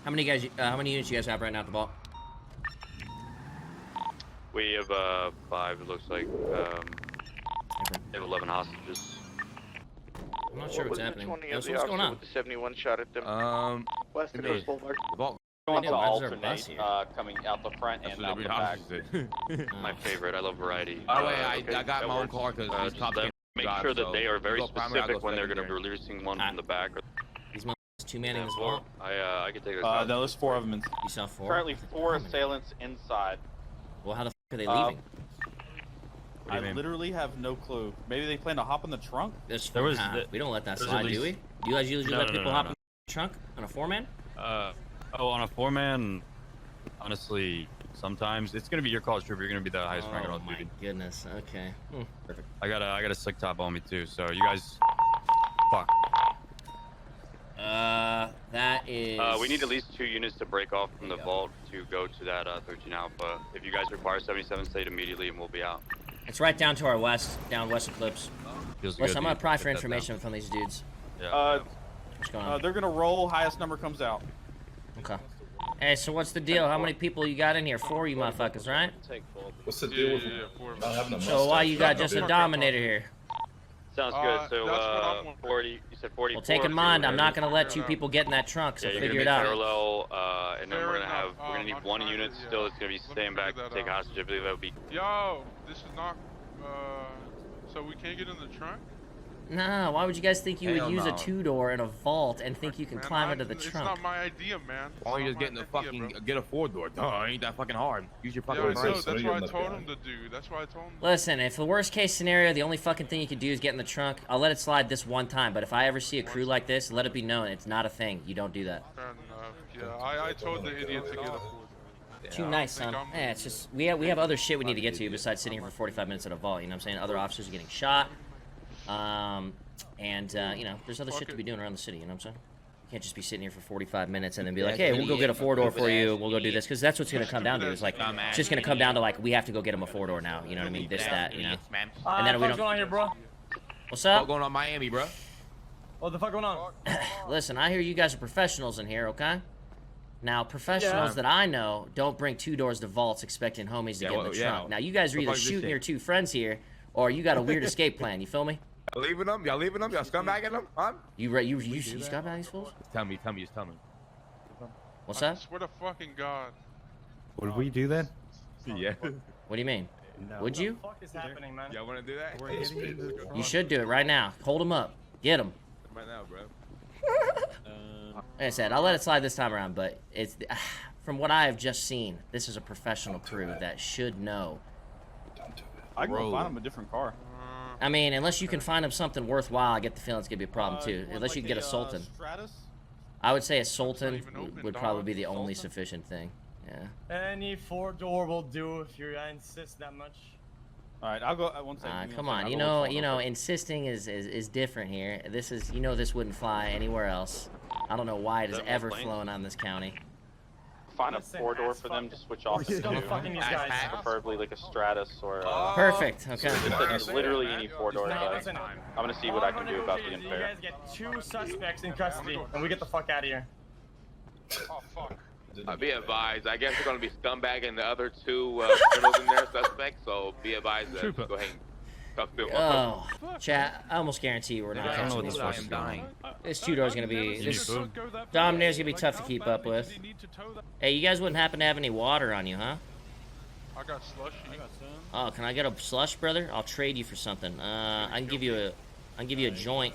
How many guys? How many units you guys have right now at the vault? We have 5. It looks like they have 11 hostages. I'm not sure what's happening. What's going on? The 71 shot at them. West of Coast Boulevard. The vault. Going to Why is there a bus alternate, here? coming out the front That's and what out the every back. hostage did. My favorite. I love variety. Oh wait, Okay, I got that my own works. car because these Just cops then can't make drive, sure that so they are very you go primary, I go specific when they're going to be secondary. releasing one from the back. These motherfuckers two-manning this vault. I can take this. No, there's 4 of them. You saw 4? Currently 4 How many? assailants inside. Well, how the fuck are they leaving? I literally have no clue. Maybe they plan to hop in the trunk? We don't let that slide, do we? Do you guys usually let people hop in the trunk on a 4-man? On a 4-man, honestly, sometimes it's gonna be your call, Trooper. You're gonna be the highest rank on Oh my duty. goodness. Okay. Perfect. I got a slick top on me too. So you guys, fuck. That is. We need at least 2 units to break off from the vault to go to that 13 out. But if you guys require 77, say it immediately, and we'll be out. It's right down to our west, down west of Clips. Feels Listen, good, I'm gonna dude. pry Get for that information from these dudes. down. What's going on? They're gonna roll. Highest number comes out. Okay. Hey, so what's the deal? How many people you got in here? 4 you motherfuckers, right? What's the deal with not having a mustache? So why you got just a Dominator here? Sounds good. So 40. You said 40. Well, take in mind, I'm not gonna let 2 people get in that trunk, so Yeah, you're figure it gonna out. be parallel, and then we're gonna need 1 unit still that's gonna be staying back to take hostage. I believe that would be. Yo, this is not. So we can't get in the trunk? Nah, why would you guys think you would Hell use no. a 2-door in a vault and think you can Man, climb into the It's trunk? not my idea, man. It's Why don't you not just get in my the idea, fucking bro. get a 4-door? Duh, ain't that fucking hard. Use your fucking Yeah, I Wait, know, so that's you're what I left told behind. him to do. That's what I told him. Listen, if the worst case scenario, the only fucking thing you can do is get in the trunk, I'll let it slide this one time. But if I ever see a crew like this, let it be known it's not a thing. You don't do that. Fair enough. Yeah, I told the idiot to get a food. Too nice, son. Yeah, it's just we have other shit we need to get to besides sitting here for 45 minutes at a vault. You know what I'm saying? Other officers are getting shot, and you know, there's other shit to be doing around the city. You know what I'm saying? You can't just be sitting here for 45 minutes and then be like, hey, we'll go get a 4-door for you. We'll go do this, because that's what's gonna come down to. It's like it's just gonna come down to like we have to go get him a 4-door now. You know what I mean? This, that, you know. And then we don't. What's going on here, bro? What's What's up? going on in Miami, bro? What the fuck going on? Listen, I hear you guys are professionals in here, okay? Now, professionals that I know don't bring 2 doors to vaults expecting homies to get in the trunk. Now, you guys are either shooting your 2 friends here, or you got a weird escape plan. You feel me? Y'all leaving them? Y'all leaving them? Y'all scumbagging them? Huh? You scumbag these fools? Just tell me. Just tell me. What's I that? swear to fucking God. Would we do that? Yeah. What do you mean? Would you? What the fuck is happening, man? Y'all wanna do that? You should do it right now. Hold them up. Get them. Right now, bro. Like I said, I'll let it slide this time around, but it's from what I have just seen, this is a professional crew that should know. I can go find them a different car. I mean, unless you can find them something worthwhile, I get the feeling it's gonna be a problem too. Unless you can get a Sultan. Stratus? I would say a Sultan even open, would dog. probably be the only sufficient thing. Yeah. Any 4-door will do if you insist that much. All right, I'll go. One second. Come on, you know, insisting is different here. This is, you know, this wouldn't fly anywhere else. I don't know why it has ever flown on this county. Find a 4-door for them to switch off Still into. fucking these guys. Preferably like a Stratus or. Perfect. Okay. It's literally any 4-door, Now, but listen, I'm gonna see what I can do about being You fair. guys get 2 suspects in custody, and we get the fuck out of here. Oh, fuck. Be advised. I guess we're gonna be scumbagging the other 2 criminals in there, suspects. So be advised that go ahead and talk to them. Oh, chat. I almost guarantee you we're not catching these I am forces. dying. This 2-door's gonna be. This Dominator's gonna be tough to keep up with. Hey, you guys wouldn't happen to have any water on you, huh? I got slushy. Oh, can I get a slush, brother? I'll trade you for something. I can give you a joint.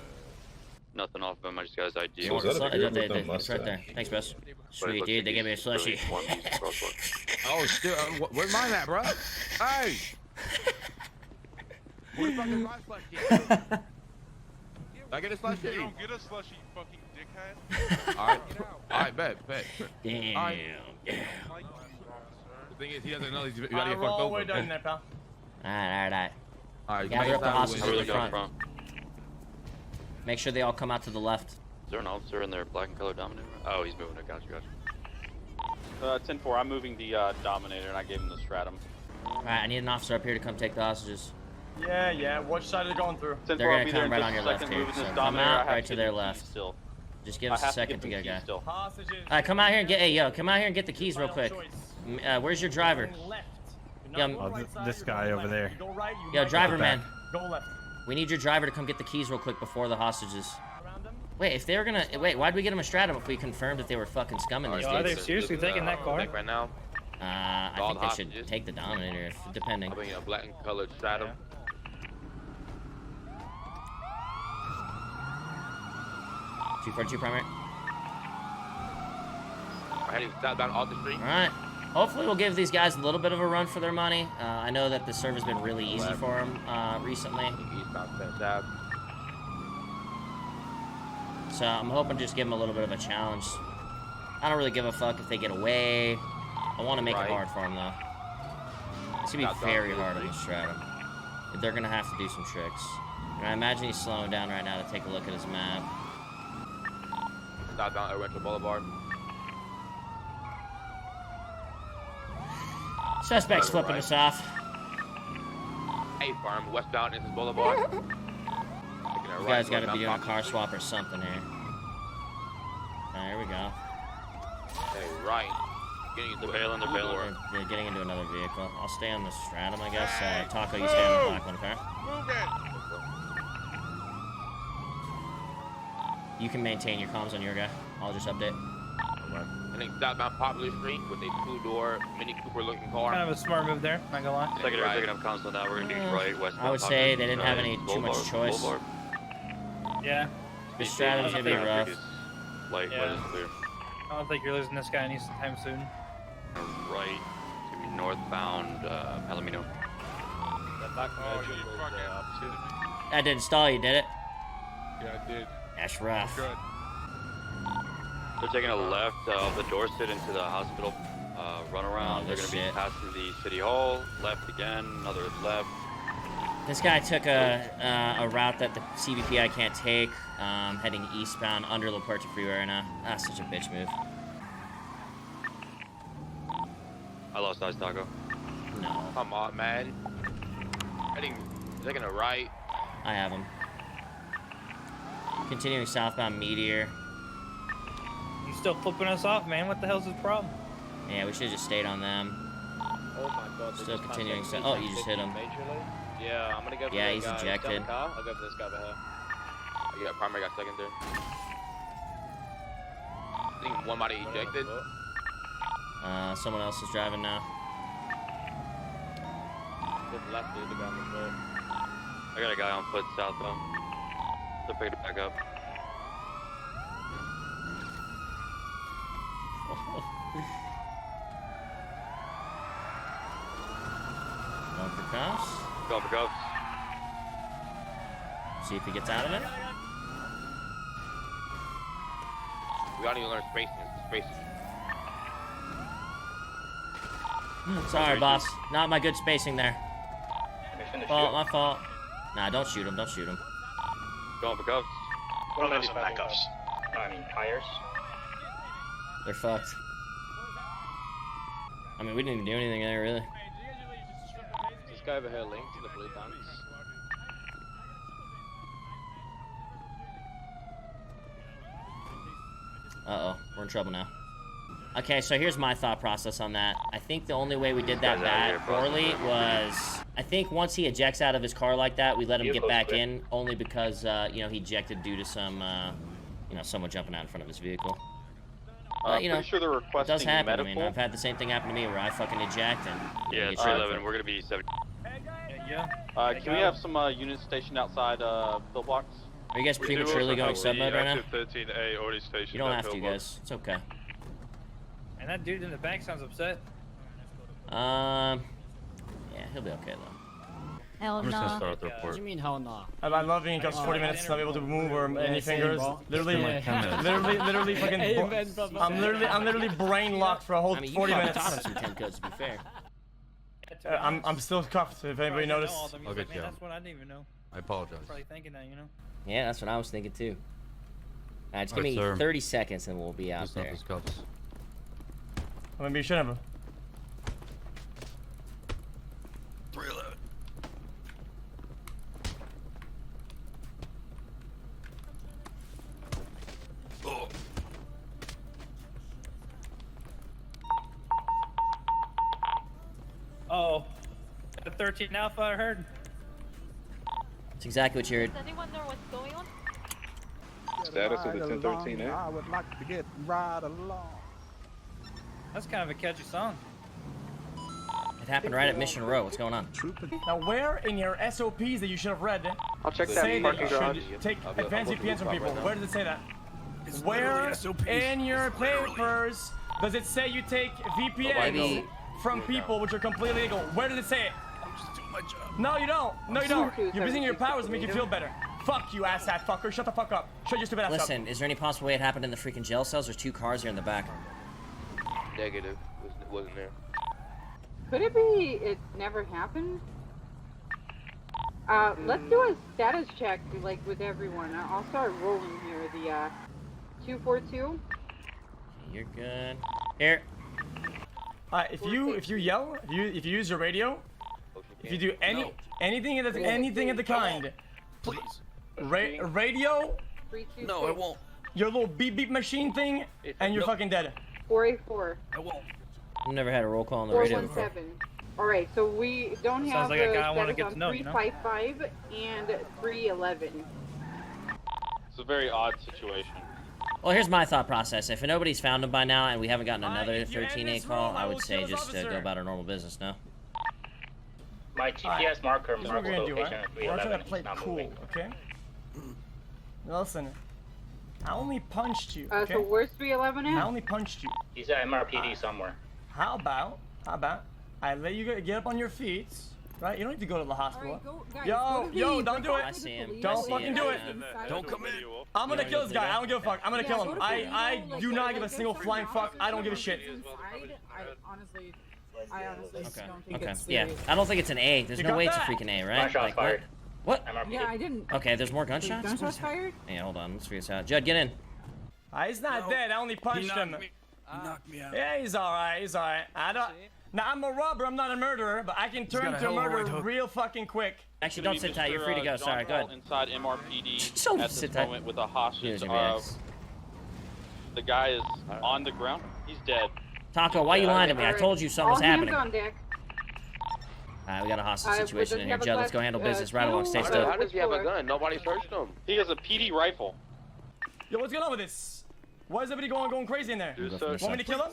Nothing off of him. I just got his ID. So is that a beard with no It's right mustache? there. Thanks, bros. But it Sweet, looks dude. like They gave me a he's really slushy. wanting to use the crosswalk. Oh, still, where's mine at, bro? Hey! Where the fuck is my slushy? I get a slushy? You don't get a slushy, you fucking dickhead. Alright, bet. Damn. Alright. Like you, The thing is, he doesn't know he's gotta Alright, get we're fucked all the over. way done there, pal. Alright. Alright, Gather up the hostages I in really the got in front. front. Make sure they all come out to the left. Is there an officer in their black and color Dominator? Oh, he's moving. I got you. 10-4, I'm moving the Dominator, and I gave him the Stratum. Alright, I need an officer up here to come take the hostages. Yeah. Which side are they going through? 10-4, They're I'll gonna be there come in right just on a your left second, here. moving So this come Dominator, I out have right to get their the left. keys Still. Just give us a second to get a guy. Still. Hostages. All right, come out here and get. Hey, yo, come out here and get the keys real quick. Where's your driver? Going left. You're Yeah, not going right side, this you're guy going over left. there. You go right, you Yo, right, driver go man. back. Go left. We need your driver to come get the keys real quick before the hostages. Around them. Wait, if they were gonna wait, why'd we get them a stratum if we confirmed that they were fucking scumming these Alright, dudes? so seriously looking, taking that car? back right now. I All think they hostages? should take the Dominator, if, depending. I'm bringing a black and colored stratum. Yeah. 242 primary. I'm heading southbound off the street. All right. Hopefully we'll give these guys a little bit of a run for their money. I know that the server's been really easy for them recently. Eastbound 10th Ave. So I'm hoping to just give them a little bit of a challenge. I don't really give a fuck if they get away. I want to make it hard for them though. It's gonna be very hard on the stratum. They're gonna have to do some tricks. And I imagine he's slowing down right now to take a look at his map. Southbound Oriental Boulevard. Suspect's flipping us off. A farm, westbound Innocence Boulevard. You guys gotta be doing a car swap or something here. There we go. Hey, right. Getting into They're bailing. They're getting into another vehicle. I'll stay on the stratum, I guess. Taco, you stay on the black one, okay? Move it. You can maintain your comms on your guy. I'll just update. Heading southbound Popular Street with a two-door Mini Cooper looking car. Kind of a smart move there, not gonna lie. Secondary picking up console now. We're gonna do right west. I would say they didn't have any too much choice. Yeah, The stratum's gonna be rough. Light Yeah. is clear. I don't think you're losing this guy anytime soon. Right to northbound Palomino. Oh, you fucking kidding me? That didn't stall you, did it? Yeah, I did. That's rough. Good. They're taking a left off the Dorset into the hospital. Run around. Oh, They're gonna shit. be passing the city hall. Left again. Another left. This guy took a route that the CBPI can't take, heading eastbound under La Puerta Freeway right now. That's such a bitch move. I lost eyes, Taco. No, Come on, man. Taking a right. I have him. Continuing southbound Meteor. He's still flipping us off, man. What the hell's his problem? Yeah, we should have just stayed on them. Oh my god. Still continuing. Oh, you just hit him. Yeah, I'm gonna go for Yeah, the he's guy. ejected. Car. I'll go for this guy over here. You got primary, got secondary. I think one might have ejected. Someone else is driving now. Good left, dude, the guy on the foot. I got a guy on foot southbound. They're picking it back up. Going for cuffs. Going for cuffs. See if he gets out of it. We gotta even learn spacing. Spacing. Sorry, boss. Not my good spacing there. Fault, my fault. Nah, don't shoot him. Don't shoot him. Going for cuffs. What are those backups? I mean, tires. They're fucked. I mean, we didn't even do anything there, really. This guy over here linked to the blue pants. Uh-oh, we're in trouble now. Okay, so here's my thought process on that. I think the only way we did that bad poorly was... I think once he ejects out of his car like that, we let him get back in, only because, you know, he ejected due to some, you know, someone jumping out in front of his vehicle. But, you know, Pretty sure they're it requesting does happen. medical. I mean, I've had the same thing happen to me where I fucking eject and... Yeah, get it's shot 311. for- We're gonna be 70. Yeah. Can we have some units stationed outside pillbox? Are you guys prematurely going sub mode right now? 13A already stationed. You don't have to, guys. It's okay. And that dude in the back sounds upset. Yeah, he'll be okay, though. Hell I'm just gonna no. start the report. mean hell no? I love being just 40 minutes, not able to move or any same, fingers. bro. Literally, Like 10 minutes. literally fucking. Amen, brother. I'm literally brain locked for a whole I mean, you 40 probably minutes. taught him some 10 codes, to be fair. I'm still cuffed. If anybody noticed. I'll get you out. That's what I didn't even know. I apologize. Probably thinking that, you know. Yeah, that's what I was thinking, too. Alright, just give Alright, me sir. 30 seconds and we'll be out Loosen up there. his cuffs. Maybe you shouldn't have. 311. Oh. Uh-oh. The 13 Alpha, I heard. That's exactly what you heard. Does anyone know what's going on? Status of the 1013, eh? I would like to get right along. That's kind of a catchy song. It happened right at Mission Row. What's going on? Now, where in your SOPs that you should have read I'll check that say that parking you garage. should take advanced VPNs from people? Where does it say that? Where in your papers does it say you take VPNs from people which are completely legal? Where does it say it? I'm just doing my job. No, you don't. No, you don't. You're using your powers to make you feel better. Fuck you, asshat fucker. Shut the fuck up. Shut your stupid ass up. Listen, is there any possible way it happened in the freaking jail cells? There's 2 cars here in the back. Negative. Wasn't there. Could it be it never happened? Let's do a status check, like, with everyone. I'll start rolling here. The, 242. You're good. Here. If you yell, if you use your radio, if you do anything of the kind, Please. Radio, 326. No, I won't. your little beep beep machine thing, and you're fucking dead. 484. I won't. I've never had a roll call on the radio before. 417. Alright, so we don't have Sounds like a guy I the wanna status get on to know, you know? 355 and 311. It's a very odd situation. Well, here's my thought process. If nobody's found him by now and we haven't gotten another if you end 13A this call, room, I I will would say kill this just go officer. about our normal business now. My GPS marker Here's what we're marks gonna do, location right? at We're trying 311. to play It's not cool, moving. okay? Listen, I only punched you, So okay? where's 311 I at? only punched you. He's at MRPD somewhere. How about I let you get up on your feet, right? You don't need to go to the hospital. Yo, don't do I it. see him. Don't I see fucking him. do it. Don't come in. I'm gonna kill this guy. I don't give a fuck. I'm gonna kill him. I do not give a single flying fuck. I don't give a shit. I honestly Okay. don't think Okay. it's Yeah. serious. I don't think it's an A. There's You no got way it's a that? freaking A, right? Gunshots Like, fired. what? MRPD. Yeah, I didn't. Okay, there's more gunshots? Gunshots fired? Yeah, hold on. Let's figure this out. Judd, get in. He's not dead. I only punched him. He knocked me out. Yeah, he's alright. He's alright. I don't. Now I'm a robber. I'm not a murderer, but I can turn got a to hell of a murder right hook. real fucking quick. Actually, don't sit tight. You're free to go. Sorry, go ahead. Inside MRPD Don't at this sit tight. moment with a hostage. Here's your bags. The guy is on the ground. He's dead. Taco, why you lying to me? I told you something was All hands happening. on deck. Alright, we got a hostage Does situation he in here. have a Judd, let's go glass, handle business right along. Stay two? still. How does he have a Which floor? gun? Nobody searched him. He has a PD rifle. Yo, what's going on with this? Why is everybody going crazy in there? We'll go from this Want me to side. kill him?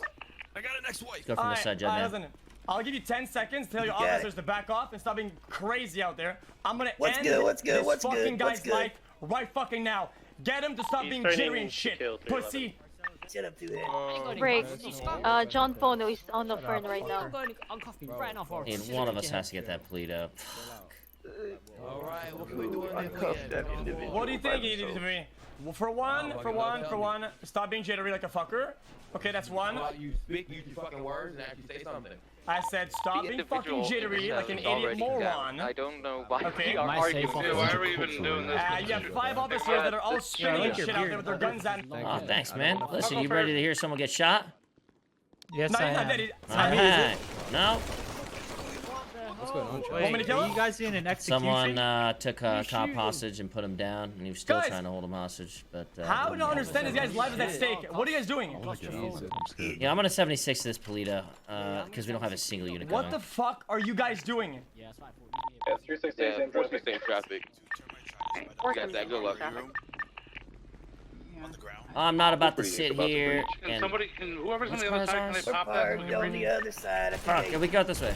I got an ex-wife. Go from this side, Judd, man. Listen. I'll give you 10 seconds to tell your officers to back off and stop being crazy out there. I'm gonna end this fucking guy's life right fucking now. Get him to stop being jittery and shit, pussy. Break. John Fono is on the phone right now. And one of us has to get that plead up. Alright, what can we do in there? What do you think you did to me? Well, for one, stop being jittery like a fucker. Okay, that's one. You speak, use your fucking words, and actually say something. I said stop being fucking jittery like an idiot moron. I don't know why Okay. we are arguing. Why are we even doing this? You have 5 officers that are all screaming and shit out there with their guns out. Oh, thanks, man. Listen, you ready to hear someone get shot? Yes, No, I he's not am. dead. Alright. No? What's going on? Want me to kill Are him? you guys in an execution? Someone took a cop hostage and put him down, and he was still Guys, trying to hold him hostage. But How do I understand this guy's life is at stake? What are you guys doing? yeah, I'm on a 76 to this Polito, because we don't have a single unit What going. the fuck are you guys doing? Yeah, 468 traffic. You got that. Good luck. On the ground. I'm not about to sit here Can and... somebody, whoever's on What's the other cars side, can they ours? pop that? When you're ready? other side. Fuck, can we go this way?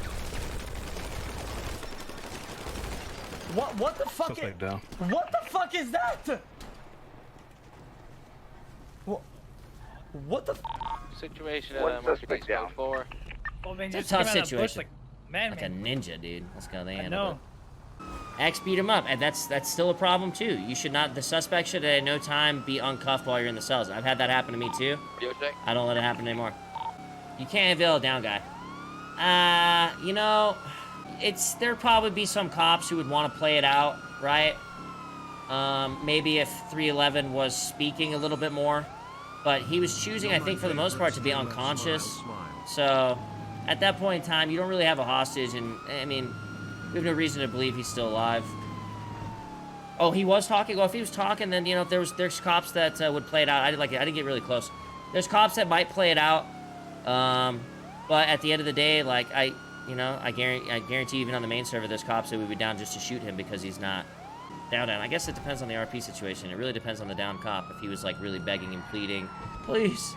What the fuck? What the fuck is that? What the? Situation at MRPD down 4. Well, man, It's just a tough came out of the bush situation. Like, man, Like a ninja, dude. Let's go. They I handled know. it. X beat him up, and that's still a problem too. You should not. The suspect should at no time be uncuffed while you're in the cells. I've had that happen to me too. Video check. I don't let it happen anymore. You can't avail a down guy. You know, there'd probably be some cops who would want to play it out, right? Maybe if 311 was speaking a little bit more, but he was choosing, I think, for the most part, to be unconscious. So, at that point in time, you don't really have a hostage, and I mean, we have no reason to believe he's still alive. Oh, he was talking. Well, if he was talking, then you know, there's cops that would play it out. I didn't get really close. There's cops that might play it out, but at the end of the day, like You know, I guarantee even on the main server, there's cops that would be down just to shoot him because he's not down. I guess it depends on the RP situation. It really depends on the down cop. If he was like really begging and pleading, please,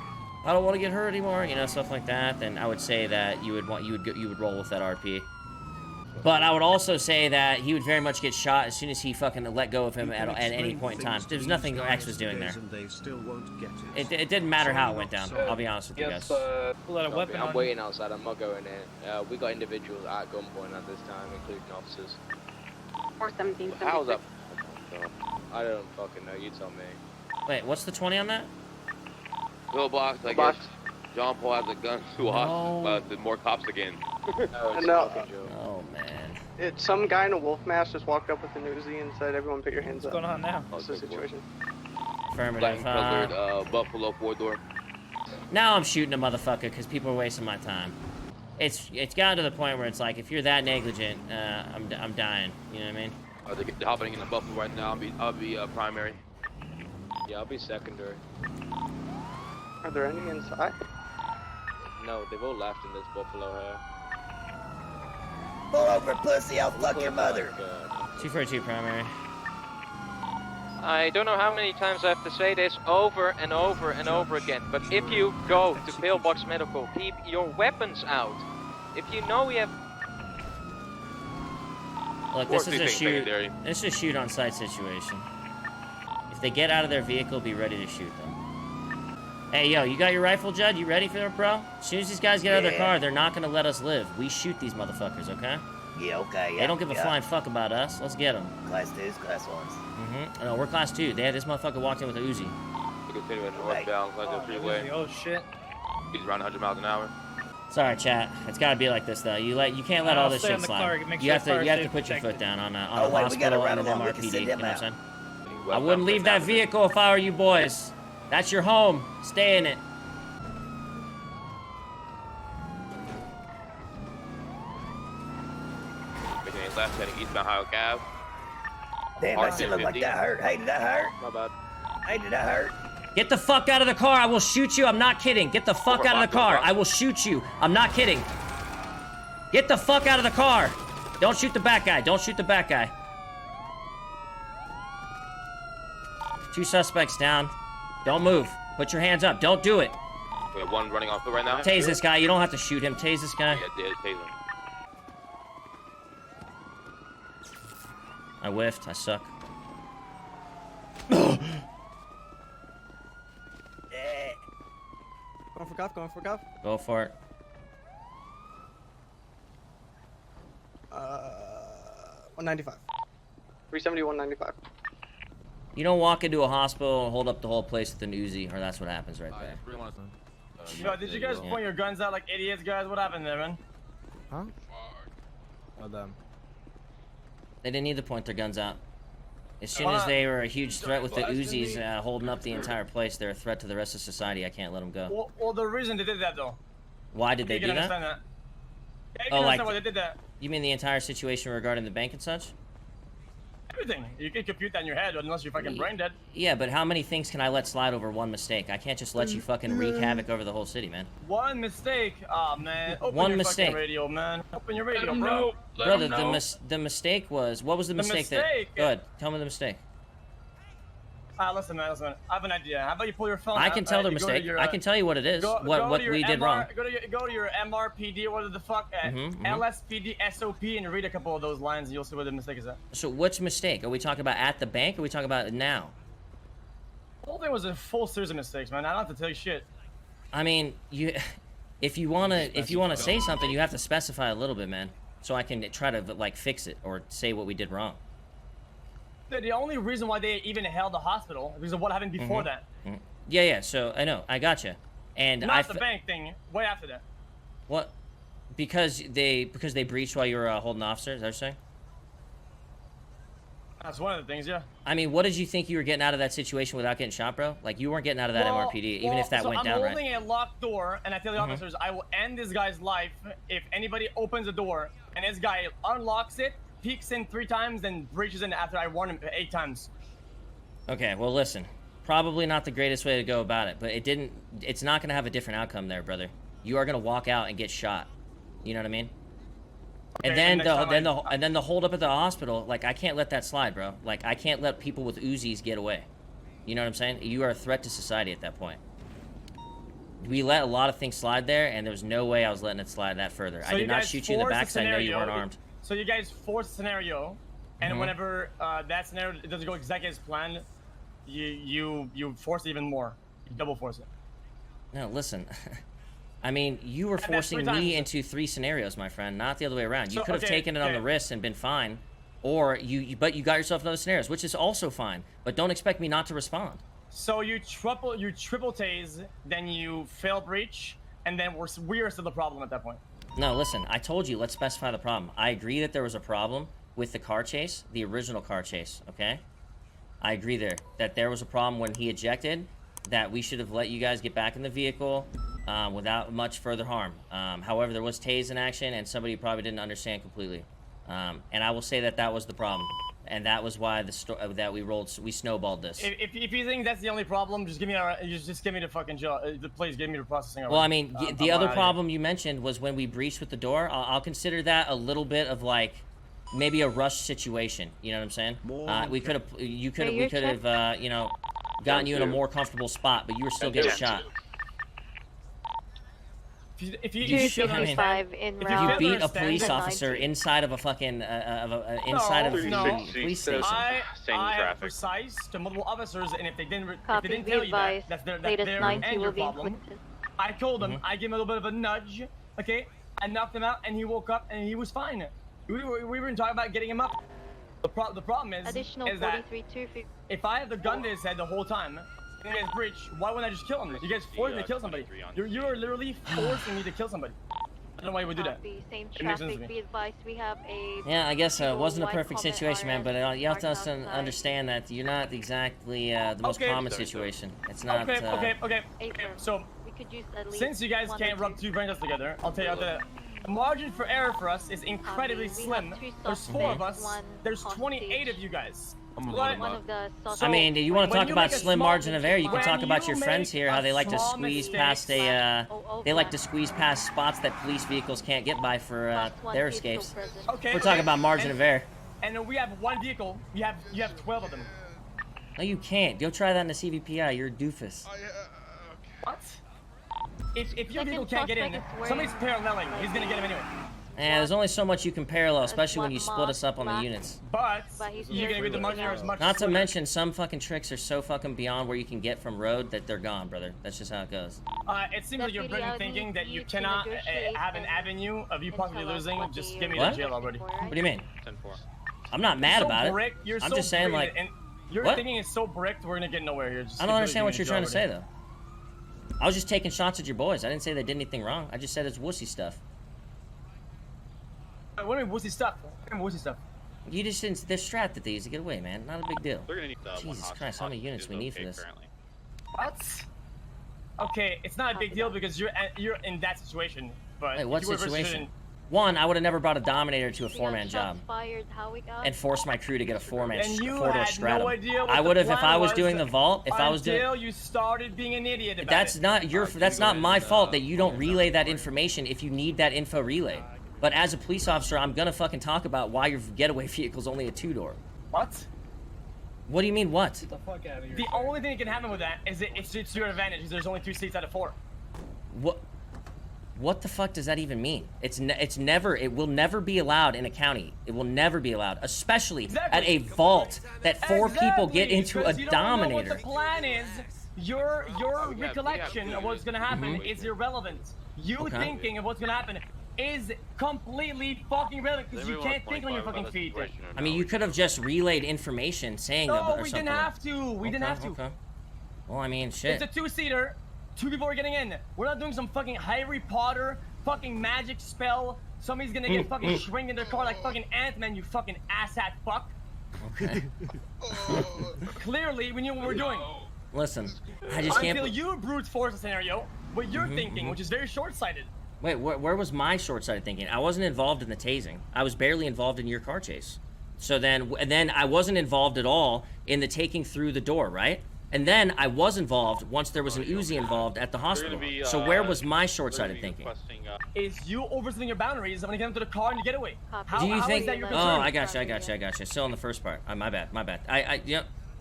I don't want to get hurt anymore, you know, stuff like that, then I would say that you would roll with that RP. But I would also say that he would very much get shot as soon as he fucking let go of him at any point in time. There's nothing X was doing there. It didn't matter how it went down. I'll be honest with you guys. I'm waiting outside. I'm not going in. We got individuals at gunpoint at this time, including officers. 417. How's that? I don't fucking know. You tell me. Wait, what's the 20 on that? Pillbox, I guess. John Paul has a gun to us, but more cops again. Oh, man. It's some guy in a wolf mask just walked up with an Uzi and said, everyone put your hands up. What's going on now? What's the situation? Affirmative. Colored, Buffalo 4-door. Now I'm shooting a motherfucker because people are wasting my time. It's gotten to the point where it's like, if you're that negligent, I'm dying. You know what I mean? They're hopping in the Buffalo right now. I'll be primary. Yeah, I'll be secondary. Are there any inside? No, they've all left in this Buffalo here. Pull over, pussy, I'll fuck your mother. 242 primary. I don't know how many times I have to say this over and over and over again, but if you go to Pillbox Medical, keep your weapons out. If you know we have... Look, this is a shoot on sight situation. If they get out of their vehicle, be ready to shoot them. Hey, yo, you got your rifle, Judd? You ready for it, bro? As soon as these guys get out of their car, they're not gonna let us live. We shoot these motherfuckers, okay? Yeah, okay, yeah. They don't give a flying fuck about us. Let's get them. Class 2s, class 1s. Mm-hmm. No, we're class 2. This motherfucker walked in with a Uzi. We continue northbound, like the freeway. Oh, shit. He's around 100 miles an hour. Sorry, chat. It's gotta be like this, though. You can't let all this shit slide. You have to put your foot down on a hospital and an MRPD. You know what I'm saying? I wouldn't leave that vehicle if I were you boys. That's your home. Stay in it. Making a left heading eastbound Highway Ave. Damn, that shit looked like that hurt. Hey, did that hurt? My bad. Hey, did that hurt? Get the fuck out of the car. I will shoot you. I'm not kidding. Get the fuck out of the car. I will shoot you. I'm not kidding. Get the fuck out of the car. Don't shoot the back guy. Don't shoot the back guy. 2 suspects down. Don't move. Put your hands up. Don't do it. We have one running off foot right now. Tase this guy. You don't have to shoot him. Tase this guy. Yeah, tase him. I whiffed. I suck. Going for cuff, going for cuff. Go for it. 195. 370, 195. You don't walk into a hospital and hold up the whole place with an Uzi, or that's what happens right there. Yo, did you guys point your guns out like idiots, guys? What happened there, man? Huh? Oh, them. They didn't need to point their guns out. As soon as they were a huge threat with the Uzis holding up the entire place, they're a threat to the rest of society. I can't let them go. Well, the reason they did that, though. Why did they do that? Yeah, you can understand why they did that. You mean the entire situation regarding the bank and such? Everything. You can compute that in your head unless you're fucking brain dead. Yeah, but how many things can I let slide over one mistake? I can't just let you fucking wreak havoc over the whole city, man. One mistake? Aw, man. Open one your mistake. Fucking radio, man. Open your radio, bro. Brother, the mistake was... What was the mistake that... Go ahead. Tell me the mistake. Listen, man, listen. I have an idea. How about you pull your phone I out, can tell the mistake. I can tell you what it is. What we did wrong. Go to your MRPD, what the fuck, LSPD, SOP, and read a couple of those lines, and you'll see where the mistake is at. So which mistake? Are we talking about at the bank, or are we talking about now? The whole thing was a full series of mistakes, man. I don't have to tell you shit. I mean, if you wanna say something, you have to specify a little bit, man, so I can try to like fix it or say what we did wrong. The only reason why they even held the hospital because of what happened before that. Yeah. So I know, I gotcha. And not the bank thing. Way after that. What? Because they breached while you were holding officers. Is that what you're saying? That's one of the things, yeah. I mean, what did you think you were getting out of that situation without getting shot, bro? Like you weren't getting out of that MRPD, even if that went down right. I'm holding a locked door, and I tell the officers, I will end this guy's life if anybody opens the door and this guy unlocks it, peeks in 3 times, then breaches in after I warn him 8 times. Okay, well listen, probably not the greatest way to go about it, but it's not gonna have a different outcome there, brother. You are gonna walk out and get shot. You know what I mean? And then the hold up at the hospital, like, I can't let that slide, bro. Like, I can't let people with Uzis get away. You know what I'm saying? You are a threat to society at that point. We let a lot of things slide there, and there's no way I was letting it slide that further. So I did not shoot you in the back because I know you weren't armed. So you guys force a scenario, and whenever that scenario doesn't go exactly as planned, you force it even more. You double force it. No, listen. I mean, you were forcing me into 3 scenarios, my friend, not the other way around. You could have taken it on the wrist and been fine, or but you got yourself in other scenarios, which is also fine. But don't expect me not to respond. So you triple tase, then you fail breach, and then we are still the problem at that point. No, listen, I told you, let's specify the problem. I agree that there was a problem with the car chase, the original car chase, okay? I agree that there was a problem when he ejected, that we should have let you guys get back in the vehicle without much further harm. However, there was tase in action, and somebody probably didn't understand completely. And I will say that was the problem. And that was why we snowballed this. If you think that's the only problem, just give me the fucking jail. Please give me the processing. Well, I mean, the other problem you mentioned was when we breached with the door. I'll consider that a little bit of like maybe a rush situation. You know what I'm saying? We could have, you know, gotten you in a more comfortable spot, but you were still getting shot. If you beat a police officer inside of a fucking police station. I have precise to multiple officers, and if they didn't tell you that's their and your problem. I told them, I gave him a little bit of a nudge, okay? I knocked him out, and he woke up, and he was fine. We were talking about getting him up. The problem is that if I have the gun to his head the whole time, you guys breach, why wouldn't I just kill him? You guys forced me to kill somebody. You're literally forcing me to kill somebody. I don't know why you would do that. Same traffic, be advised, we have a... Yeah, I guess it wasn't a perfect situation, man, but you have to understand that you're not exactly the most common situation. It's not... Okay. So, since you guys can't rub 2 brains together, I'll tell you that the margin for error for us is incredibly slim. There's 4 of us. There's 28 of you guys. I mean, you want to talk about slim margin of error? You can talk about your friends here, how they like to squeeze past spots that police vehicles can't get by for their escapes. We're talking about margin of error. And then we have 1 vehicle. You have 12 of them. No, you can't. Go try that in the CVPI. You're a doofus. What? If your vehicle can't get in, somebody's paralleling. He's gonna get him anyway. Yeah, there's only so much you can parallel, especially when you split us up on the units. But you're gonna be the margin as much. Not to mention, some fucking tricks are so fucking beyond where you can get from road that they're gone, brother. That's just how it goes. It seems like you're thinking that you cannot have an avenue of you possibly losing. Just give me the jail already. What do you mean? I'm not mad about it. I'm just saying, like, your thinking is so bricked, we're gonna get nowhere here. I don't understand what you're trying to say, though. I was just taking shots at your boys. I didn't say they did anything wrong. I just said it's wussy stuff. What do you mean wussy stuff? Wussy stuff. You just didn't. They're strapped at these to get away, man. Not a big deal. They're gonna need Jesus Christ, how many units we need for this? What? Okay, it's not a big deal because you're in that situation. But wait, what situation? One, I would have never brought a Dominator to a 4-man job and forced my crew to get a 4-door stratum. I would have if I was doing the vault. If I was doing. Until you started being an idiot about That's not your. That's not my fault that you don't relay that information if you need that info relayed. But as a police officer, I'm gonna fucking talk about why your getaway vehicle's only a 2-door. What? What do you mean, what? Get the fuck out of here. The only thing that can happen with that is it's to your advantage because there's only 2 seats out of 4. What the fuck does that even mean? It will never be allowed in a county. It will never be allowed, especially at a vault that 4 people get into a Dominator. What the plan is, your recollection of what's gonna happen is irrelevant. You thinking of what's gonna happen is completely fucking relevant because you can't think on your fucking feet. I mean, you could have just relayed information saying that or something. No, we didn't have to. We didn't have to. Okay. Well, I mean, shit. It's a 2-seater. 2 people are getting in. We're not doing some fucking Harry Potter fucking magic spell. Somebody's gonna get fucking shrink in their car like fucking Ant-Man, you fucking asshat fuck. Okay. Clearly, we knew what we're doing. Listen, I just can't. Until you brute force a scenario, what you're thinking, which is very short-sighted. Wait, where was my short-sighted thinking? I wasn't involved in the tasing. I was barely involved in your car chase. So then I wasn't involved at all in the taking through the door, right? And then I was involved once there was an Uzi involved at the hospital. So where was my short-sighted thinking? Is you overstepping your boundaries when you get into the car and you get away. Do you think? Is that your concern? Oh, I got you. Still on the first part. My bad.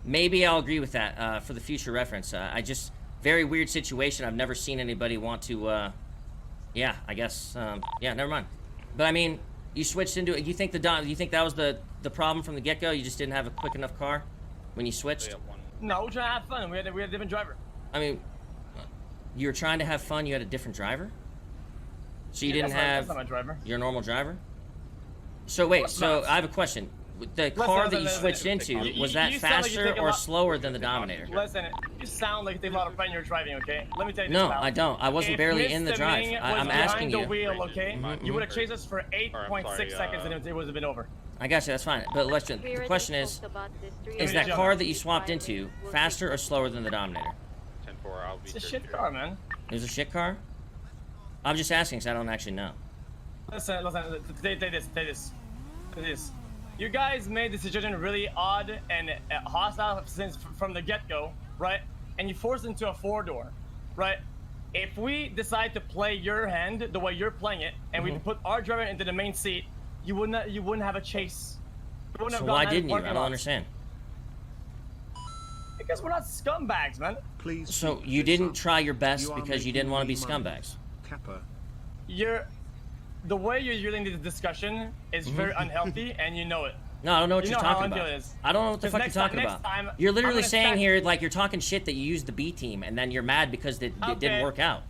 Maybe I'll agree with that for the future reference. I just very weird situation. I've never seen anybody want to. Yeah, I guess. Yeah, never mind. But I mean, you switched into it. You think that was the problem from the get-go? You just didn't have a quick enough car when you switched? No, we're trying to have fun. We had a different driver. I mean, you were trying to have fun. You had a different driver. So you didn't have that's not my driver. Your normal driver. So wait. So I have a question. The car that you switched into, was that faster or slower than the Dominator? Listen, you sound like you take a lot of fun you're driving, okay? Let me tell you this. No, I don't. I wasn't barely in the drive. I'm asking you. The wheel, okay? You would have chased us for 8.6 seconds and it would have been over. I got you. That's fine. But listen, the question is that car that you swapped into faster or slower than the Dominator? It's a shit car, man. It was a shit car? I'm just asking because I don't actually know. Listen, take this. You guys made the decision really odd and hostile since from the get-go, right? And you forced into a 4-door, right? If we decide to play your hand the way you're playing it, and we put our driver into the main seat, you wouldn't have a chase. So why didn't you? I don't understand. Because we're not scumbags, man. Please. So you didn't try your best because you didn't want to be scumbags. Kappa. The way you're using this discussion is very unhealthy, and you know it. No, I don't know what you're talking about. I don't know what the fuck you're talking about. You're literally saying here, like, you're talking shit that you used the B team, and then you're mad because it didn't work out.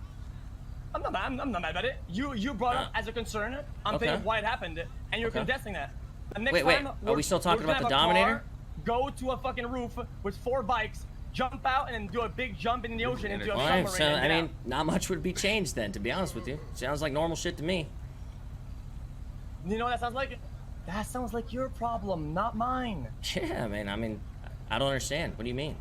I'm not mad about it. You brought up as a concern. I'm thinking why it happened, and you're contesting that. Wait, are we still talking about the Dominator? Go to a fucking roof with 4 bikes, jump out, and then do a big jump in the ocean into a submarine. So, I mean, not much would be changed then, to be honest with you. Sounds like normal shit to me. You know what that sounds like? That sounds like your problem, not mine. Yeah, man. I mean, I don't understand. What do you mean?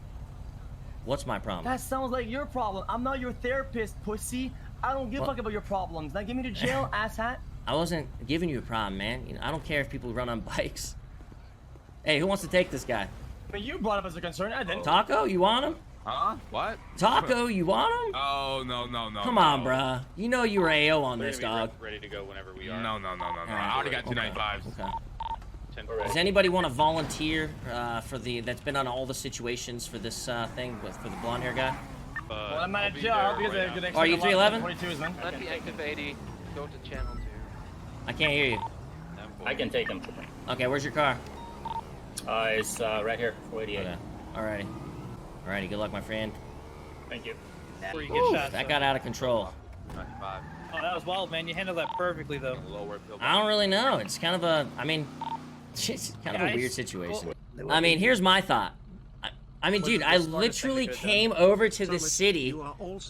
What's my problem? That sounds like your problem. I'm not your therapist, pussy. I don't give a fuck about your problems. Now get me to jail, asshat. I wasn't giving you a problem, man. You know, I don't care if people run on bikes. Hey, who wants to take this guy? But you brought up as a concern. I didn't. Taco, you want him? Huh? What? Taco, you want him? Oh, no. Come on, bruh. You know you were AO on this, dog. Ready to go whenever we are. No. I already got 295s. Okay. Does anybody want to volunteer for that's been on all the situations for this thing for the blonde hair guy? Well, I'm at a job because are you 311? Let the active 80 go to channel 2. I can't hear you. I can take him. Okay, where's your car? It's right here, 488. Okay. Alrighty, good luck, my friend. Thank you. That got out of control. 95. Oh, that was wild, man. You handled that perfectly, though. I don't really know. It's kind of a, it's kind of a weird situation. I mean, here's my thought. I mean, dude, I literally came over to the city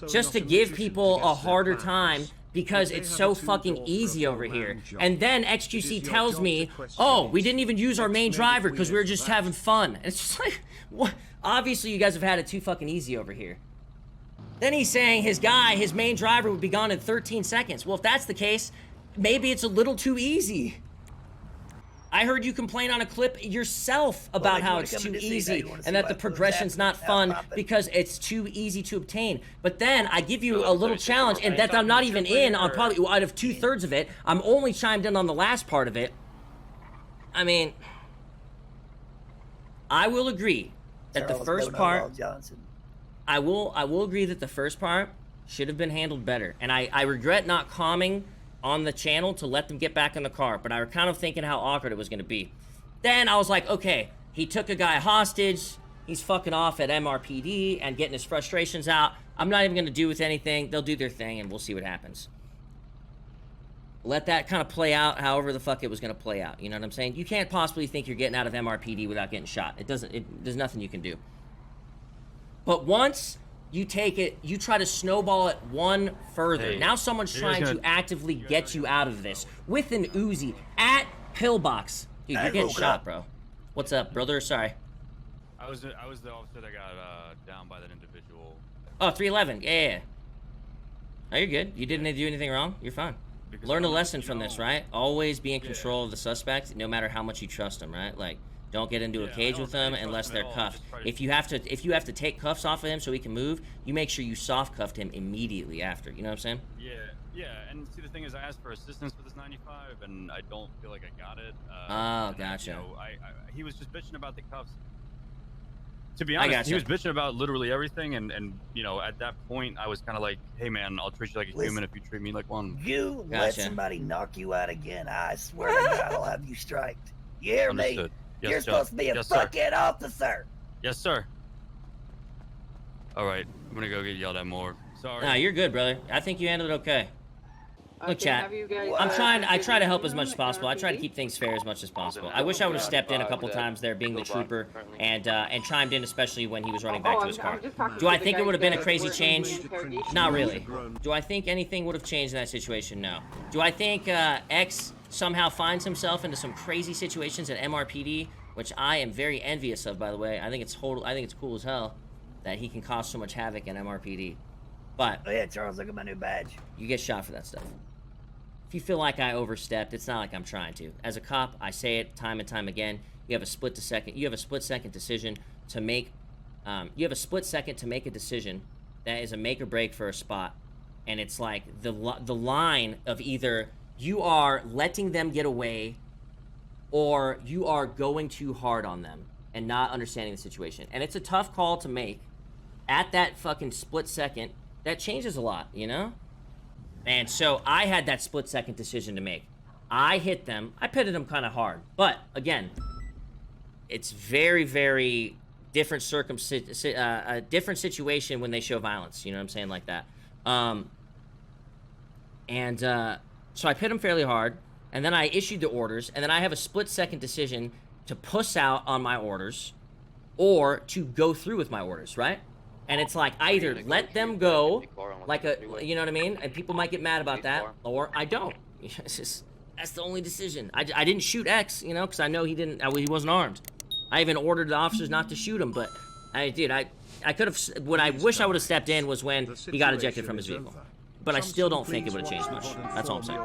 just to give people a harder time because it's so fucking easy over here. And then XQC tells me, oh, we didn't even use our main driver because we were just having fun. And it's just like, what? Obviously, you guys have had it too fucking easy over here. Then he's saying his main driver would be gone in 13 seconds. Well, if that's the case, maybe it's a little too easy. I heard you complain on a clip yourself about how it's too easy and that the progression's not fun because it's too easy to obtain. But then I give you a little challenge and that I'm not even in on probably out of 2/3 of it. I'm only chimed in on the last part of it. I mean, I will agree that the first part, I will agree that the first part should have been handled better. And I regret not calming on the channel to let them get back in the car, but I was kind of thinking how awkward it was going to be. Then I was like, okay, he took a guy hostage, he's fucking off at MRPD and getting his frustrations out. I'm not even going to do with anything. They'll do their thing and we'll see what happens. Let that kind of play out however the fuck it was going to play out. You know what I'm saying? You can't possibly think you're getting out of MRPD without getting shot. There's nothing you can do. But once you take it, you try to snowball it one further. Hey, now someone's trying to actively get you out of this with an Uzi at Pillbox. Dude, you're getting shot, bro. What's up, brother? Sorry. I was the officer that got down by that individual. Oh, 311. Yeah. Oh, you're good. You didn't do anything wrong. You're fine. Learn a lesson from this, right? Always be in control of the suspect, no matter how much you trust him, right? Like, Don't get into a cage with them unless they're cuffed. If you have to take cuffs off of him so he can move, you make sure you soft cuffed him immediately after. You know what I'm saying? Yeah, and see, the thing is, I asked for assistance with this 95, and I don't feel like I got it. Oh, gotcha. You know, he was just bitching about the cuffs. To be honest, he was bitching about literally everything, and you know, at that point, I was kind of like, hey man, I'll treat you like a human if you treat me like one. You let somebody knock you out again, I swear to God, I'll have you striked. You hear me? Understood. Yes, You're supposed to be a fucking officer. Yes, sir. All right, I'm gonna go get yelled at more. Sorry. Nah, you're good, brother. I think you handled it okay. Look, chat. I try to help as much as possible. I try to keep things fair as much as possible. I wish I would have stepped in a couple times there, being the trooper, and chimed in, especially when he was running back to his car. Do I think it would have been a crazy change? Not really. Do I think anything would have changed in that situation? No. Do I think X somehow finds himself into some crazy situations at MRPD, which I am very envious of, by the way? I think it's cool as hell that he can cause so much havoc in MRPD. But oh yeah, Charles, look at my new badge. You get shot for that stuff. If you feel like I overstepped, it's not like I'm trying to. As a cop, I say it time and time again. You have a split second decision to make. You have a split second to make a decision that is a make or break for a spot, and it's like the line of either you are letting them get away, or you are going too hard on them and not understanding the situation. And it's a tough call to make at that fucking split second. That changes a lot, you know? And so I had that split-second decision to make. I hit them. I pitted them kind of hard. But, again, it's very, very different a different situation when they show violence. You know what I'm saying? Like that. So I pit them fairly hard. And then I issued the orders. And then I have a split-second decision to puss out on my orders or to go through with my orders, right? And it's like, I either let them go, like you know what I mean? And people might get mad about that, or I don't. It's just, that's the only decision. I didn't shoot X, you know, because I know he wasn't armed. I even ordered the officers not to shoot him, but I could have, what I wish I would have stepped in was when he got ejected from his vehicle. But I still don't think it would have changed much. That's all I'm saying.